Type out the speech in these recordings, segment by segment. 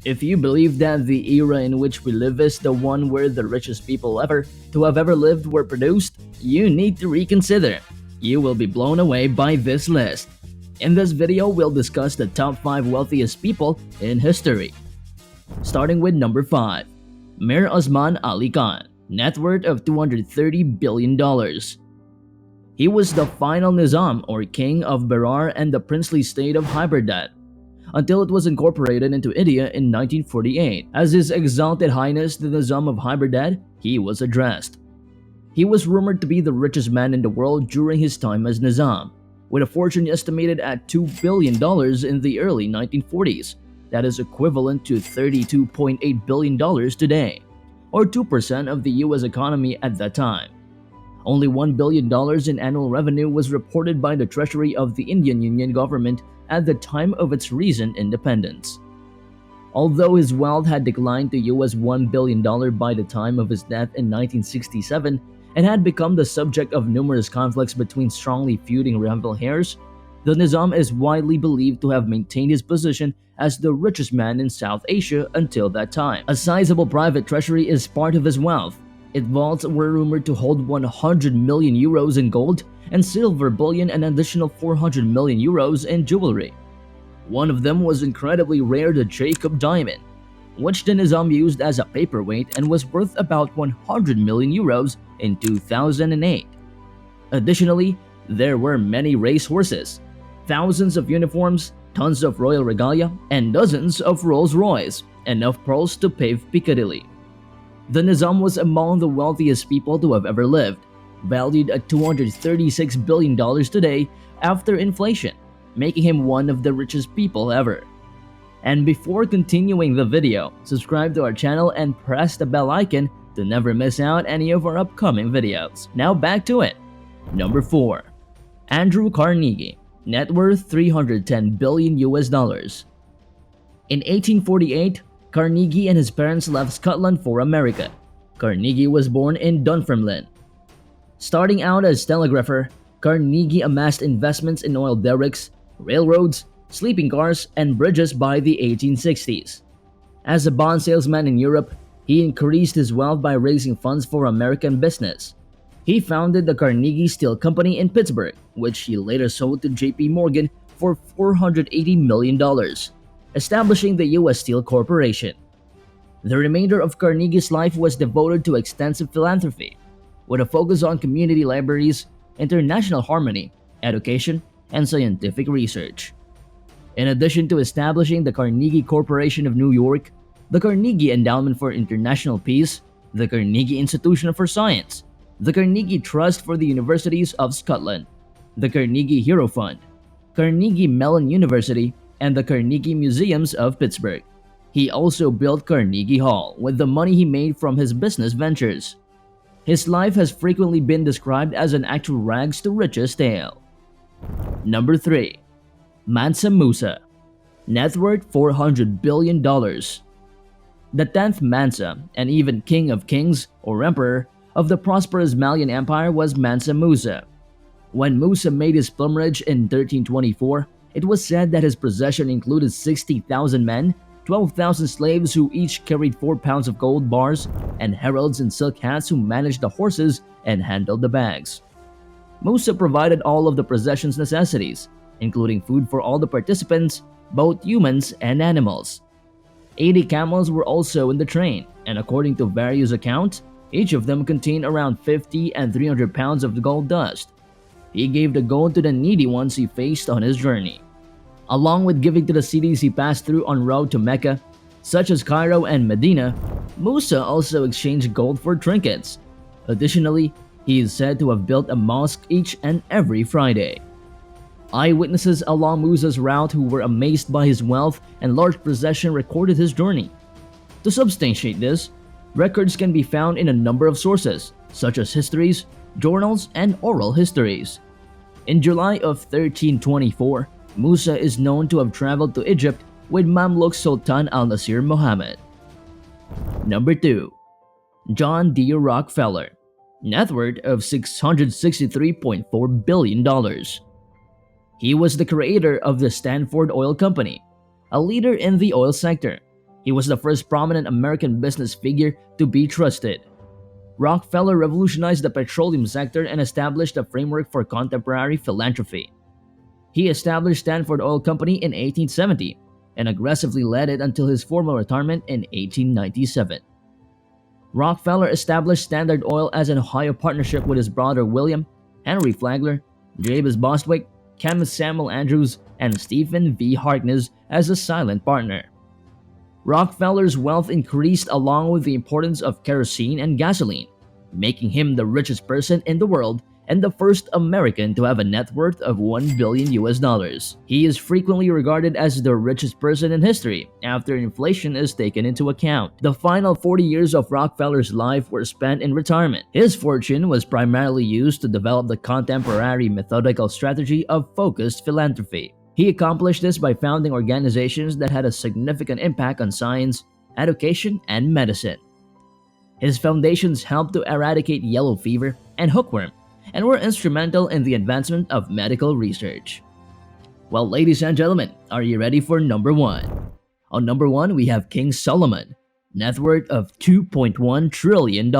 If you believe that the era in which we live is the one where the richest people ever to have ever lived were produced, you need to reconsider. You will be blown away by this list. In this video, we'll discuss the top 5 wealthiest people in history. Starting with number 5. Mir Osman Ali Khan, net worth of $230 billion. He was the final Nizam or king of Berar and the Princely State of Hyderabad, until it was incorporated into India in 1948. As His Exalted Highness the Nizam of Hyderabad, he was addressed. He was rumored to be the richest man in the world during his time as Nizam, with a fortune estimated at $2 billion in the early 1940s. That is equivalent to $32.8 billion today, or 2% of the US economy at that time. Only $1 billion in annual revenue was reported by the treasury of the Indian Union government at the time of its recent independence. Although his wealth had declined to US $1 billion by the time of his death in 1967 and had become the subject of numerous conflicts between strongly feuding rival heirs, the Nizam is widely believed to have maintained his position as the richest man in South Asia until that time. A sizable private treasury is part of his wealth. Its vaults were rumored to hold 100 million euros in gold and silver bullion and an additional 400 million euros in jewelry. One of them was incredibly rare, the Jacob diamond, which the Nizam used as a paperweight and was worth about 100 million euros in 2008. Additionally, there were many race horses, thousands of uniforms, tons of royal regalia, and dozens of Rolls-Royce, enough pearls to pave Piccadilly. The Nizam was among the wealthiest people to have ever lived, valued at $236 billion today after inflation, making him one of the richest people ever. And before continuing the video, subscribe to our channel and press the bell icon to never miss out any of our upcoming videos. Now back to it. Number 4. Andrew Carnegie, net worth $310 billion US. In 1848, Carnegie and his parents left Scotland for America. Carnegie was born in Dunfermline. Starting out as telegrapher, Carnegie amassed investments in oil derricks, railroads, sleeping cars, and bridges by the 1860s. As a bond salesman in Europe, he increased his wealth by raising funds for American business. He founded the Carnegie Steel Company in Pittsburgh, which he later sold to J.P. Morgan for $480 million, establishing the U.S. Steel Corporation. The remainder of Carnegie's life was devoted to extensive philanthropy, with a focus on community libraries, international harmony, education, and scientific research. In addition to establishing the Carnegie Corporation of New York, the Carnegie Endowment for International Peace, the Carnegie Institution for Science, the Carnegie Trust for the Universities of Scotland, the Carnegie Hero Fund, Carnegie Mellon University, and the Carnegie Museums of Pittsburgh. He also built Carnegie Hall with the money he made from his business ventures. His life has frequently been described as an actual rags to riches tale. Number 3. Mansa Musa, net worth $400 billion. The 10th Mansa, and even King of Kings or Emperor of the prosperous Malian Empire, was Mansa Musa. When Musa made his pilgrimage in 1324, it was said that his possession included 60,000 men, 12,000 slaves who each carried 4 pounds of gold bars, and heralds in silk hats who managed the horses and handled the bags. Musa provided all of the procession's necessities, including food for all the participants, both humans and animals. 80 camels were also in the train, and according to various accounts, each of them contained around 50 and 300 pounds of gold dust. He gave the gold to the needy ones he faced on his journey. Along with giving to the cities he passed through en route to Mecca, such as Cairo and Medina, Musa also exchanged gold for trinkets. Additionally, he is said to have built a mosque each and every Friday. Eyewitnesses along Musa's route who were amazed by his wealth and large possession recorded his journey. To substantiate this, records can be found in a number of sources, such as histories, journals, and oral histories. In July of 1324, Musa is known to have traveled to Egypt with Mamluk Sultan al-Nasir Muhammad. Number 2. John D. Rockefeller, net worth of $663.4 billion. He was the creator of the Stanford Oil Company, a leader in the oil sector. He was the first prominent American business figure to be trusted. Rockefeller revolutionized the petroleum sector and established a framework for contemporary philanthropy. He established Stanford Oil Company in 1870 and aggressively led it until his formal retirement in 1897. Rockefeller established Standard Oil as an Ohio partnership with his brother William, Henry Flagler, Jabez Bostwick, chemist Samuel Andrews, and Stephen V. Harkness as a silent partner. Rockefeller's wealth increased along with the importance of kerosene and gasoline, making him the richest person in the world and the first American to have a net worth of $1 billion. He is frequently regarded as the richest person in history after inflation is taken into account. The final 40 years of Rockefeller's life were spent in retirement. His fortune was primarily used to develop the contemporary methodical strategy of focused philanthropy. He accomplished this by founding organizations that had a significant impact on science, education, and medicine. His foundations helped to eradicate yellow fever and hookworm, and were instrumental in the advancement of medical research. Well, ladies and gentlemen, are you ready for number 1? On number 1, we have King Solomon, net worth of $2.1 trillion.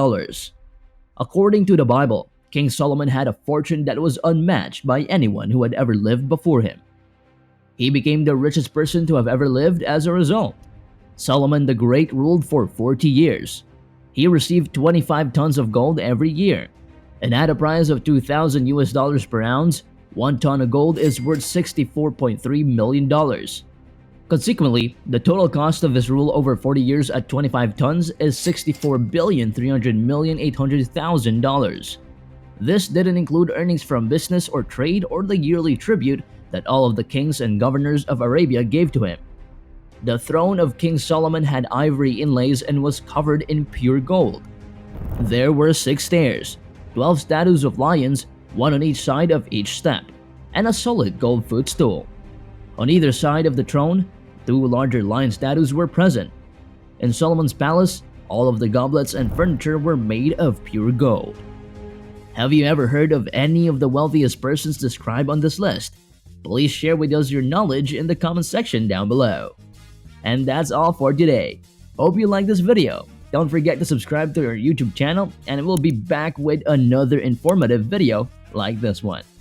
According to the Bible, King Solomon had a fortune that was unmatched by anyone who had ever lived before him. He became the richest person to have ever lived as a result. Solomon the Great ruled for 40 years. He received 25 tons of gold every year. And at a price of $2,000 per ounce, 1 ton of gold is worth $64.3 million. Consequently, the total cost of his rule over 40 years at 25 tons is $64,300,800,000. This didn't include earnings from business or trade or the yearly tribute that all of the kings and governors of Arabia gave to him. The throne of King Solomon had ivory inlays and was covered in pure gold. There were 6 stairs, 12 statues of lions, 1 on each side of each step, and a solid gold footstool. On either side of the throne, 2 larger lion statues were present. In Solomon's palace, all of the goblets and furniture were made of pure gold. Have you ever heard of any of the wealthiest persons described on this list? Please share with us your knowledge in the comment section down below. And that's all for today. Hope you liked this video. Don't forget to subscribe to our YouTube channel, and we'll be back with another informative video like this one.